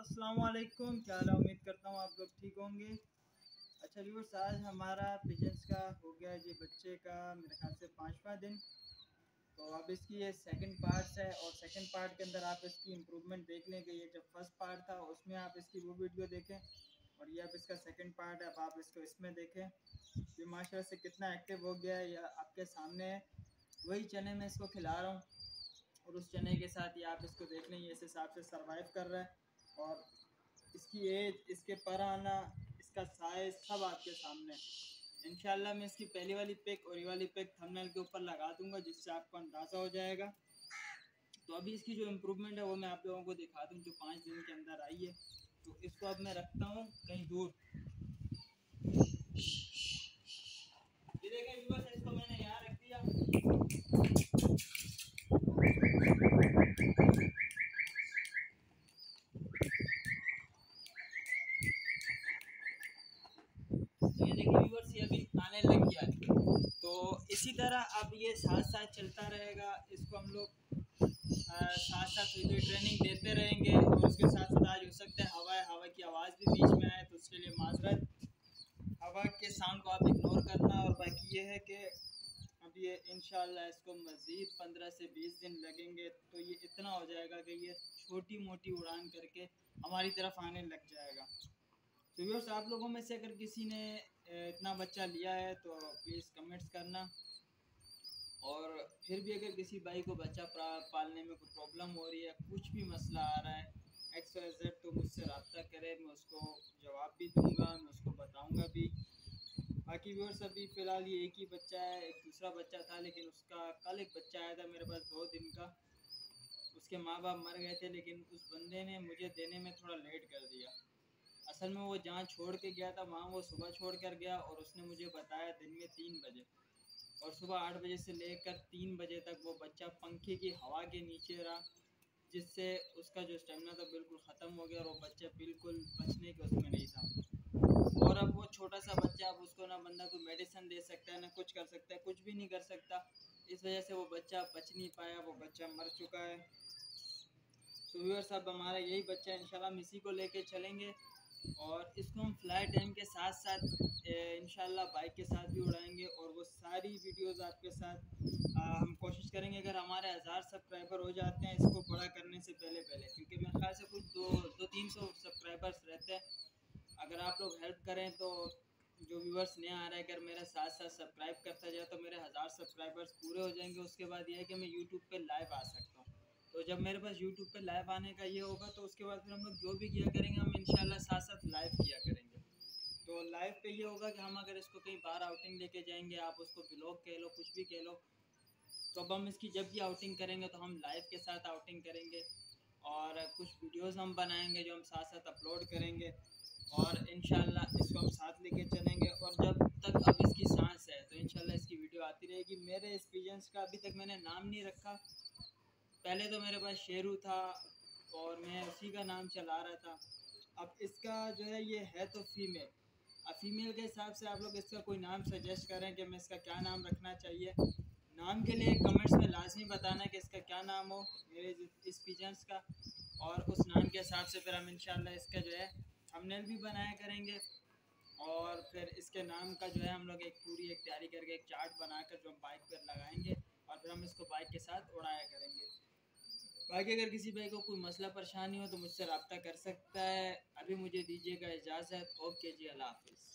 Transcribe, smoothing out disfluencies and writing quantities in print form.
अस्सलाम वालेकुम। क्या हाल है? उम्मीद करता हूँ आप लोग ठीक होंगे। अच्छा व्यूअर्स, आज हमारा पिजन्स का हो गया जी बच्चे का मेरे ख्याल से 5वां दिन। तो अब इसकी ये सेकंड पार्ट्स है और सेकंड पार्ट के अंदर आप इसकी इम्प्रूवमेंट देख लें कि ये जो फर्स्ट पार्ट था उसमें आप इसकी वो वीडियो देखें और ये अब इसका सेकंड पार्ट है, अब आप इसको इसमें देखें। ये माशाल्लाह से कितना एक्टिव हो गया है, या आपके सामने है। वही चने मैं इसको खिला रहा हूँ और उस चने के साथ ये आप इसको देख लें, ये इस हिसाब से सर्वाइव कर रहा है। और इसकी एज, इसके पर आना, इसका साइज सब आपके सामने। इंशाल्लाह मैं इसकी पहली वाली पिक और ये वाली पिक थंबनेल के ऊपर लगा दूंगा जिससे आपको अंदाज़ा हो जाएगा। तो अभी इसकी जो इम्प्रूवमेंट है वो मैं आप लोगों को दिखा दूँ जो 5 दिन के अंदर आई है। तो इसको अब मैं रखता हूँ कहीं दूर। ये देखें व्यूअर्स, इसको मैंने यहाँ रख दिया। तो ये देखिए व्यूअर्स, ये अभी आने लग गया है। तो इसी तरह अब ये साथ साथ चलता रहेगा। इसको हम लोग साथ साथ वीडियो ट्रेनिंग देते रहेंगे और उसके साथ साथ आज हो सकता है हवा की आवाज़ भी बीच में आए, तो उसके लिए माजरत। हवा के साउंड को आप इग्नोर करना। और बाकी ये है कि अब ये इंशाल्लाह इसको मज़ीद 15 से 20 दिन लगेंगे तो ये इतना हो जाएगा कि ये छोटी मोटी उड़ान करके हमारी तरफ आने लग जाएगा। तो व्यूअर्स, आप लोगों में से अगर किसी ने इतना बच्चा लिया है तो प्लीज़ कमेंट्स करना। और फिर भी अगर किसी भाई को बच्चा पालने में कोई प्रॉब्लम हो रही है, कुछ भी मसला आ रहा है XYZ, तो मुझसे रब्ता करें। मैं उसको जवाब भी दूंगा, मैं उसको बताऊंगा भी। बाकी व्यूअर्स, अभी फ़िलहाल ये एक ही बच्चा है। एक दूसरा बच्चा था लेकिन उसका कल एक बच्चा आया था मेरे पास 2 दिन का। उसके माँ बाप मर गए थे लेकिन उस बंदे ने मुझे देने में थोड़ा लेट कर दिया। असल में वो जहाँ छोड़ के गया था वहाँ वो सुबह छोड़ कर गया और उसने मुझे बताया दिन में 3 बजे। और सुबह 8 बजे से लेकर 3 बजे तक वो बच्चा पंखे की हवा के नीचे रहा, जिससे उसका जो स्टेमिना था बिल्कुल ख़त्म हो गया और वो बच्चा बिल्कुल बचने के उसमें नहीं था। और अब वो छोटा सा बच्चा, अब उसको ना बंदा कोई मेडिसिन दे सकता है ना कुछ कर सकता है, कुछ भी नहीं कर सकता। इस वजह से वो बच्चा बच नहीं पाया, वो बच्चा मर चुका है। तो व्यूअर्स, अब हमारा यही बच्चा है, इंशाल्लाह हम इसी को लेके चलेंगे और इसको हम फ्लाई टाइम के साथ साथ इंशाल्लाह बाइक के साथ भी उड़ाएंगे और वो सारी वीडियोस आपके साथ हम कोशिश करेंगे अगर हमारे 1000 सब्सक्राइबर हो जाते हैं इसको बड़ा करने से पहले पहले, क्योंकि मेरे ख्याल से कुछ 200-300 सब्सक्राइबर्स रहते हैं। अगर आप लोग हेल्प करें तो जो व्यूअर्स नया आ रहा है, अगर मेरे साथ साथ सब्सक्राइब करता जाए तो मेरे 1000 सब्सक्राइबर्स पूरे हो जाएंगे। उसके बाद ये है कि मैं यूट्यूब पे लाइव आ सकता हूँ। तो जब मेरे पास यूट्यूब पे लाइव आने का ये होगा तो उसके बाद फिर हम लोग जो भी किया करेंगे हम इंशाल्लाह साथ साथ लाइव किया करेंगे। तो लाइव पे ये होगा कि हम अगर इसको कहीं बाहर आउटिंग लेके जाएंगे, आप उसको ब्लॉग कह लो, कुछ भी कह लो, तो अब हम इसकी जब भी आउटिंग करेंगे तो हम लाइव के साथ आउटिंग करेंगे और कुछ वीडियोस हम बनाएंगे जो हम साथ साथ अपलोड करेंगे और इंशाल्लाह इसको हम साथ लेके चलेंगे। और जब तक अब इसकी सांस है तो इंशाल्लाह इसकी वीडियो आती रहेगी। मेरे इस पिजन्स का अभी तक मैंने नाम नहीं रखा। पहले तो मेरे पास शेरू था और मैं उसी का नाम चला रहा था। अब इसका जो है ये है तो फीमेल। अब फीमेल के हिसाब से आप लोग इसका कोई नाम सजेस्ट करें कि मैं इसका क्या नाम रखना चाहिए। नाम के लिए कमेंट्स में लाजमी बताना कि इसका क्या नाम हो मेरे इस पिजन्स का, और उस नाम के हिसाब से फिर हम इंशाल्लाह इसका जो है थंबनेल भी बनाया करेंगे और फिर इसके नाम का जो है हम लोग एक पूरी एक तैयारी करके एक चार्ट बनाकर जो हम बाइक पर लगाएंगे और फिर हम इसको बाइक के साथ उड़ाया करेंगे। बाकी अगर किसी भाई को कोई मसला परेशानी हो तो मुझसे रब्ता कर सकता है। अभी मुझे दीजिएगा इजाज़त। ओके जी, अल्लाह हाफिज़।